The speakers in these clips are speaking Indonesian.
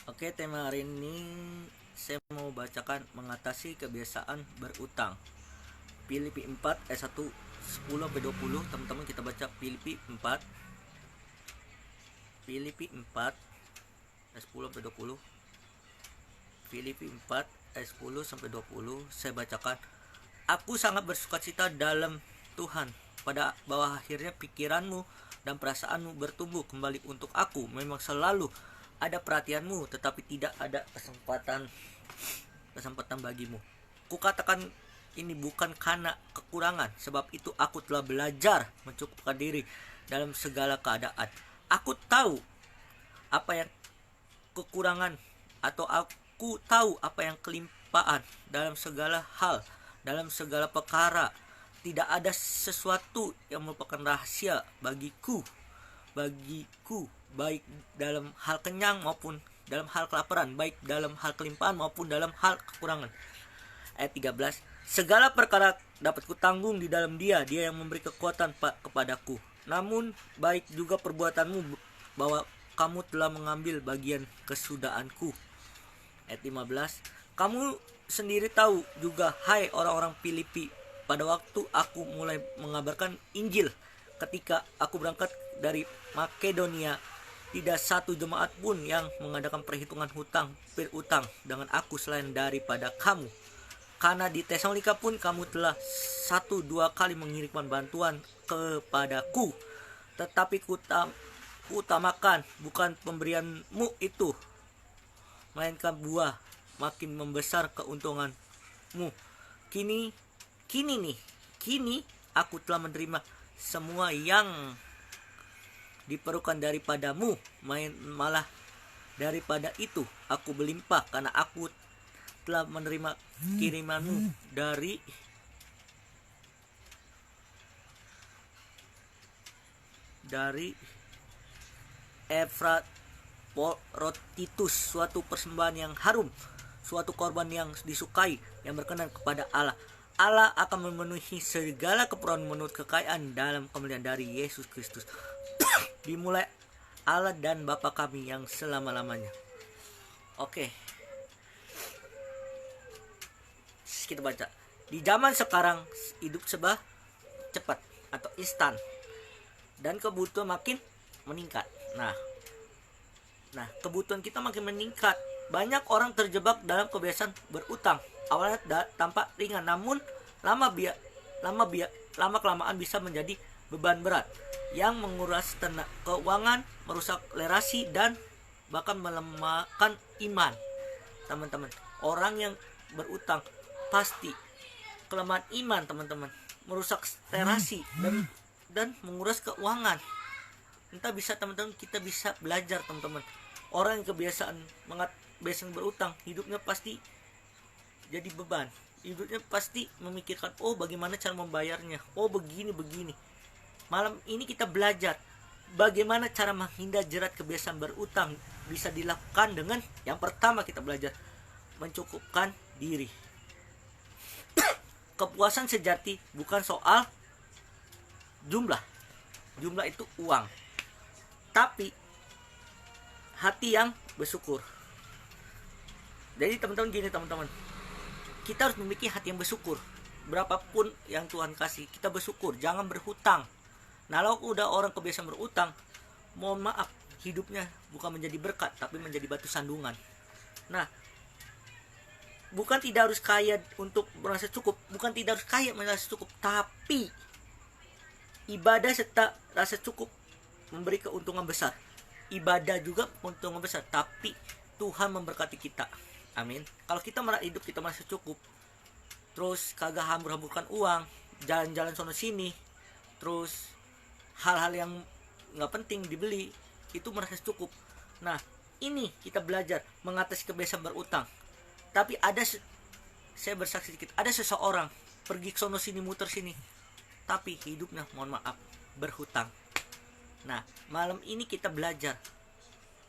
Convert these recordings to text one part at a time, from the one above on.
Oke, tema hari ini saya mau bacakan mengatasi kebiasaan berutang. Filipi 4 ayat 1 10 sampai 20. Teman-teman kita baca Filipi 4 ayat 10 sampai 20. Filipi 4 ayat 10 sampai 20. Saya bacakan. Aku sangat bersukacita dalam Tuhan pada bahwa akhirnya pikiranmu dan perasaanmu bertumbuh kembali untuk aku. Memang selalu ada perhatianmu, tetapi tidak ada kesempatan bagimu. Kukatakan ini bukan karena kekurangan, sebab itu aku telah belajar mencukupkan diri dalam segala keadaan. Aku tahu apa yang kekurangan, atau aku tahu apa yang kelimpahan dalam segala hal, dalam segala perkara. Tidak ada sesuatu yang merupakan rahasia bagiku, baik dalam hal kenyang maupun dalam hal kelaparan, baik dalam hal kelimpahan maupun dalam hal kekurangan. Ayat 13, segala perkara dapat kutanggung di dalam Dia yang memberi kekuatan kepadaku. Namun baik juga perbuatanmu, bahwa kamu telah mengambil bagian kesudahanku. Ayat 15, kamu sendiri tahu juga, hai orang-orang Filipi, pada waktu aku mulai mengabarkan Injil, ketika aku berangkat dari Makedonia, tidak satu jemaat pun yang mengadakan perhitungan berutang dengan aku selain daripada kamu. Karena di Tesalonika pun kamu telah 1-2 kali mengirimkan bantuan kepadaku. Tetapi utamakan bukan pemberianmu itu, melainkan buah makin membesar keuntunganmu. Kini aku telah menerima semua yang diperlukan daripadamu, malah daripada itu aku berlimpah, karena aku telah menerima kirimanmu dari Epafroditus, suatu persembahan yang harum, suatu korban yang disukai, yang berkenan kepada Allah. Allah akan memenuhi segala keperluan menurut kekayaan dalam kemuliaan dari Yesus Kristus. Dimulai Allah dan Bapa kami yang selama-lamanya. Oke, kita baca. Di zaman sekarang hidup serba cepat atau instan, dan kebutuhan makin meningkat. Nah, kebutuhan kita makin meningkat. Banyak orang terjebak dalam kebiasaan berutang. Awalnya tampak ringan, namun lama kelamaan bisa menjadi beban berat yang menguras tenaga keuangan, merusak relasi, dan bahkan melemahkan iman. Teman-teman, orang yang berutang pasti kelemahan iman, teman-teman, merusak relasi dan menguras keuangan. Entah bisa teman-teman, kita bisa belajar teman-teman. Orang yang kebiasaan berutang, hidupnya pasti jadi beban. Hidupnya pasti memikirkan, oh bagaimana cara membayarnya, oh begini. Malam ini kita belajar bagaimana cara menghindar jerat kebiasaan berutang. Bisa dilakukan dengan yang pertama, kita belajar mencukupkan diri. Kepuasan sejati bukan soal jumlah itu uang, tapi hati yang bersyukur. Jadi teman-teman, kita harus memiliki hati yang bersyukur. Berapapun yang Tuhan kasih, kita bersyukur, jangan berhutang. Nah, kalau udah orang kebiasaan berutang, mohon maaf, hidupnya bukan menjadi berkat, tapi menjadi batu sandungan. Nah, bukan tidak harus kaya untuk merasa cukup, tapi ibadah serta rasa cukup memberi keuntungan besar. Ibadah juga keuntungan besar, tapi Tuhan memberkati kita. Amin. Kalau kita hidup kita merasa cukup, terus kagak hambur-hamburkan uang, jalan-jalan sono sini, terus hal-hal yang nggak penting dibeli, itu merasa cukup. Nah, ini kita belajar mengatasi kebiasaan berutang. Tapi saya bersaksi sedikit, ada seseorang pergi ke sono sini, muter sini, tapi hidupnya, mohon maaf, berhutang. Nah, malam ini kita belajar,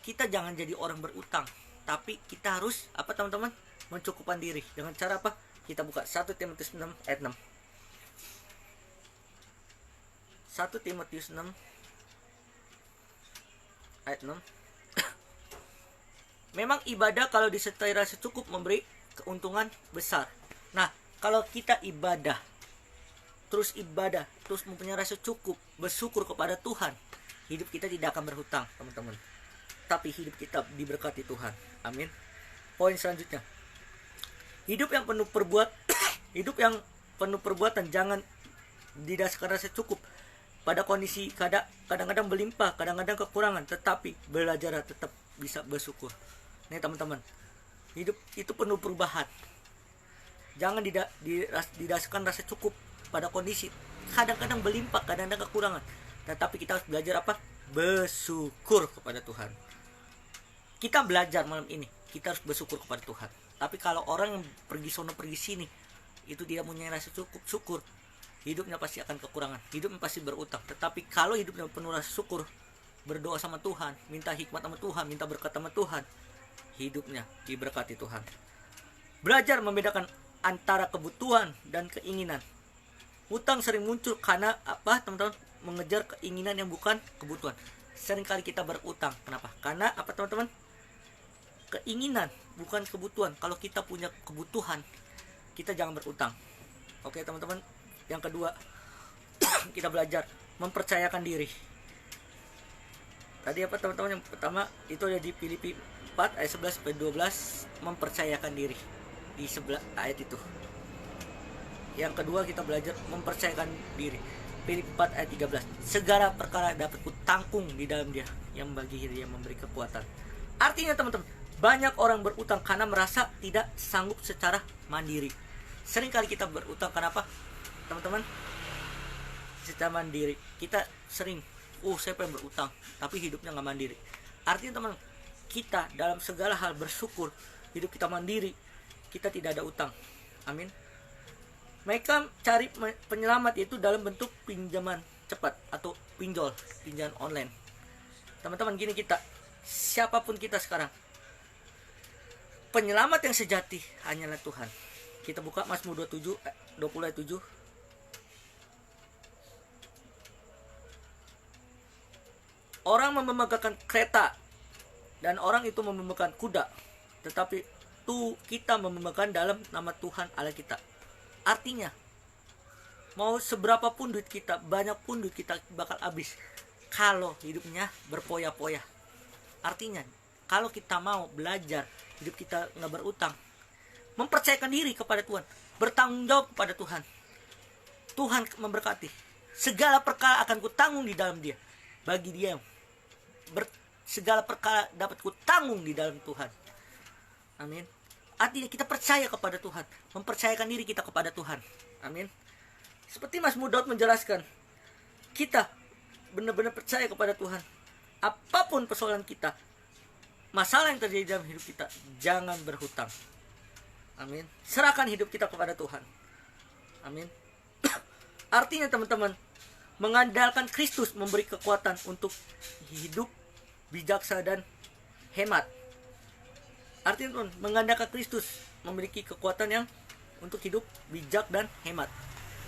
kita jangan jadi orang berutang, tapi kita harus apa teman-teman? Mencukupkan diri. Dengan cara apa? Kita buka 1 Timotius 6 ayat 6. 1 Timotius 6 ayat 6. Memang ibadah kalau disertai rasa cukup memberi keuntungan besar. Nah, kalau kita ibadah, terus mempunyai rasa cukup, bersyukur kepada Tuhan, hidup kita tidak akan berhutang, teman-teman. Tapi hidup kita diberkati Tuhan. Amin. Poin selanjutnya. Hidup yang penuh perbuatan jangan didasarkan rasa cukup. Pada kondisi kadang-kadang berlimpah, kadang-kadang kekurangan, tetapi belajar tetap bisa bersyukur. Nih teman-teman, hidup itu penuh perubahan. Jangan didasarkan rasa cukup pada kondisi kadang-kadang berlimpah, kadang-kadang kekurangan, tetapi kita harus belajar apa? Bersyukur kepada Tuhan. Kita belajar malam ini, kita harus bersyukur kepada Tuhan. Tapi kalau orang yang pergi sono pergi sini, itu tidak punya rasa cukup syukur, hidupnya pasti akan kekurangan, hidupnya pasti berutang. Tetapi kalau hidupnya penuh rasa syukur, berdoa sama Tuhan, minta hikmat sama Tuhan, minta berkat sama Tuhan, hidupnya diberkati Tuhan. Belajar membedakan antara kebutuhan dan keinginan. Hutang sering muncul karena apa, teman-teman? Mengejar keinginan yang bukan kebutuhan. Seringkali kita berutang. Kenapa? Karena apa, teman-teman? Keinginan bukan kebutuhan. Kalau kita punya kebutuhan, kita jangan berutang. Oke, teman-teman. Yang kedua, kita belajar mempercayakan diri. Tadi apa, teman-teman? Yang pertama itu ada di Filipi 4 ayat 11 sampai 12, mempercayakan diri. Di sebelah ayat itu. Yang kedua, kita belajar mempercayakan diri. Filipi 4 ayat 13. Segala perkara dapat kutanggung di dalam Dia yang bagi Dia memberi kekuatan. Artinya, teman-teman, banyak orang berutang karena merasa tidak sanggup secara mandiri. Seringkali kita berutang kenapa, teman-teman? Secara mandiri. Kita sering, saya pengen berutang, tapi hidupnya nggak mandiri. Artinya, teman, kita dalam segala hal bersyukur, hidup kita mandiri, kita tidak ada utang. Amin. Mereka cari penyelamat itu dalam bentuk pinjaman cepat atau pinjol, pinjaman online. Teman-teman, gini, kita, siapapun kita sekarang, penyelamat yang sejati hanyalah Tuhan. Kita buka Mazmur 20 ayat 7. Orang memegang kereta dan orang itu memegang kuda, tetapi kita memegang dalam nama Tuhan Allah kita. Artinya, mau seberapa pun duit kita, banyak pun duit kita bakal habis kalau hidupnya berpoya-poya. Artinya, kalau kita mau belajar hidup kita nggak berutang, mempercayakan diri kepada Tuhan, bertanggung jawab kepada Tuhan, Tuhan memberkati. Segala perkara akan kutanggung di dalam Dia. Bagi Dia segala perkara dapat kutanggung di dalam Tuhan. Amin. Artinya kita percaya kepada Tuhan, mempercayakan diri kita kepada Tuhan. Amin. Seperti Mazmur Daud menjelaskan, kita benar-benar percaya kepada Tuhan. Apapun persoalan kita, masalah yang terjadi dalam hidup kita, jangan berhutang. Amin. Serahkan hidup kita kepada Tuhan. Amin. Artinya, teman-teman, mengandalkan Kristus memberi kekuatan untuk hidup bijaksana dan hemat. Artinya, mengandalkan Kristus memiliki kekuatan yang untuk hidup bijak dan hemat.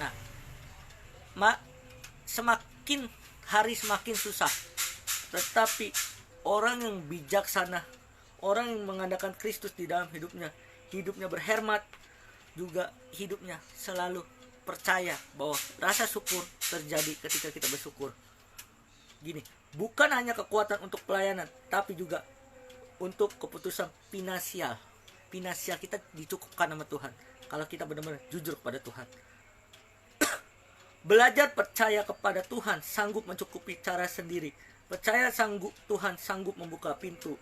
Nah, semakin hari semakin susah. Tetapi orang yang bijaksana, orang yang mengandalkan Kristus di dalam hidupnya berhemat, juga hidupnya selalu percaya bahwa rasa syukur terjadi ketika kita bersyukur. Gini, bukan hanya kekuatan untuk pelayanan, tapi juga untuk keputusan finansial. Finansial kita dicukupkan sama Tuhan kalau kita benar-benar jujur kepada Tuhan. Belajar percaya kepada Tuhan sanggup mencukupi cara sendiri. Percaya Tuhan sanggup membuka pintu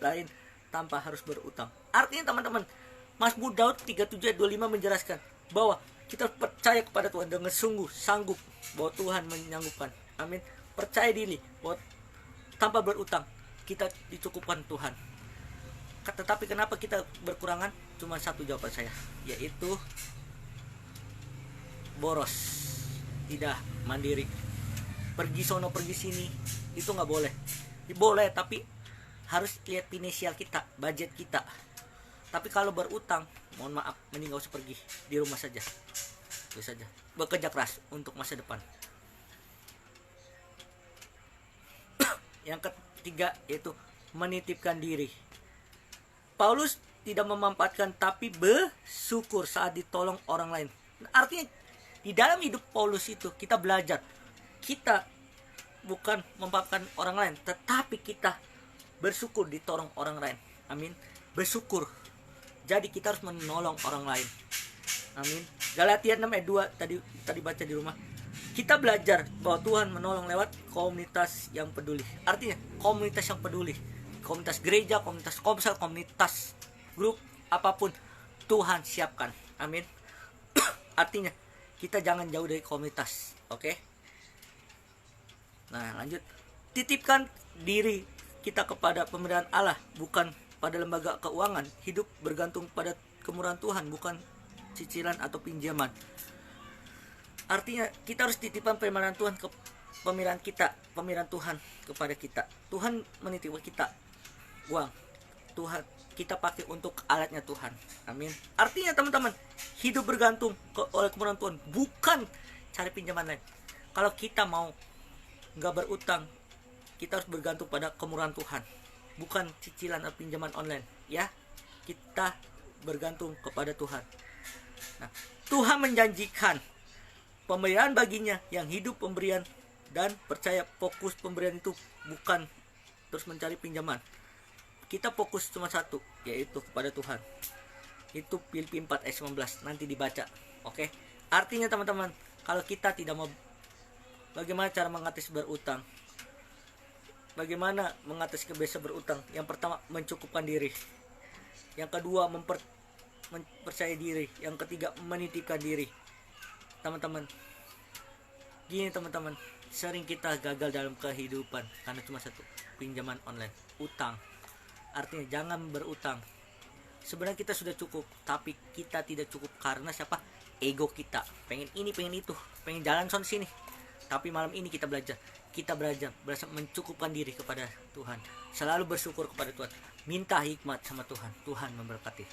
lain tanpa harus berutang. Artinya, teman-teman, Mazmur Daud 37:25 menjelaskan bahwa kita percaya kepada Tuhan dengan sungguh sanggup bahwa Tuhan menyanggupkan. Amin. Percaya diri bahwa tanpa berutang kita dicukupkan Tuhan. Tetapi kenapa kita berkurangan? Cuma satu jawaban saya, yaitu boros, tidak mandiri. Pergi sono pergi sini itu nggak boleh. Boleh, tapi harus lihat finansial kita, budget kita. Tapi kalau berutang, mohon maaf, mending gak usah pergi, di rumah saja. Itu saja. Bekerja keras untuk masa depan. Yang ketiga yaitu menitipkan diri. Paulus tidak memanfaatkan tapi bersyukur saat ditolong orang lain. Artinya di dalam hidup Paulus itu kita belajar, kita bukan memanfaatkan orang lain, tetapi kita bersyukur ditolong orang lain. Amin. Bersyukur. Jadi kita harus menolong orang lain. Amin. Galatia 6 ayat 2 tadi baca di rumah. Kita belajar bahwa Tuhan menolong lewat komunitas yang peduli. Artinya komunitas yang peduli. Komunitas gereja, komunitas komsel, komunitas grup, apapun Tuhan siapkan. Amin. Artinya kita jangan jauh dari komunitas. Oke. Nah, lanjut. Titipkan diri kita kepada pemberian Allah, bukan pada lembaga keuangan. Hidup bergantung pada kemurahan Tuhan, bukan cicilan atau pinjaman. Artinya kita harus titipkan pemeliharaan Tuhan ke pemeliharaan Tuhan kepada kita. Tuhan menitipkan kita uang. Tuhan kita pakai untuk alatnya Tuhan. Amin. Artinya teman-teman, hidup bergantung oleh kemurahan Tuhan, bukan cari pinjaman lain. Kalau kita mau nggak berutang, kita harus bergantung pada kemurahan Tuhan, bukan cicilan atau pinjaman online. Ya, kita bergantung kepada Tuhan. Nah, Tuhan menjanjikan pemberian baginya yang hidup pemberian dan percaya. Fokus pemberian itu bukan terus mencari pinjaman. Kita fokus cuma satu, yaitu kepada Tuhan. Itu Filipi 4 ayat 19, nanti dibaca. Oke. Artinya teman-teman, kalau kita tidak mau, bagaimana cara mengatasi berutang? Bagaimana mengatasi kebiasaan berutang? Yang pertama, mencukupkan diri. Yang kedua, mempercayai diri. Yang ketiga, menitipkan diri. Teman-teman, gini teman-teman, sering kita gagal dalam kehidupan karena cuma satu, pinjaman online, utang. Artinya jangan berutang. Sebenarnya kita sudah cukup, tapi kita tidak cukup karena siapa? Ego kita. Pengen ini, pengen itu, pengen jalan son sini. Tapi malam ini kita belajar mencukupkan diri kepada Tuhan. Selalu bersyukur kepada Tuhan. Minta hikmat sama Tuhan. Tuhan memberkati.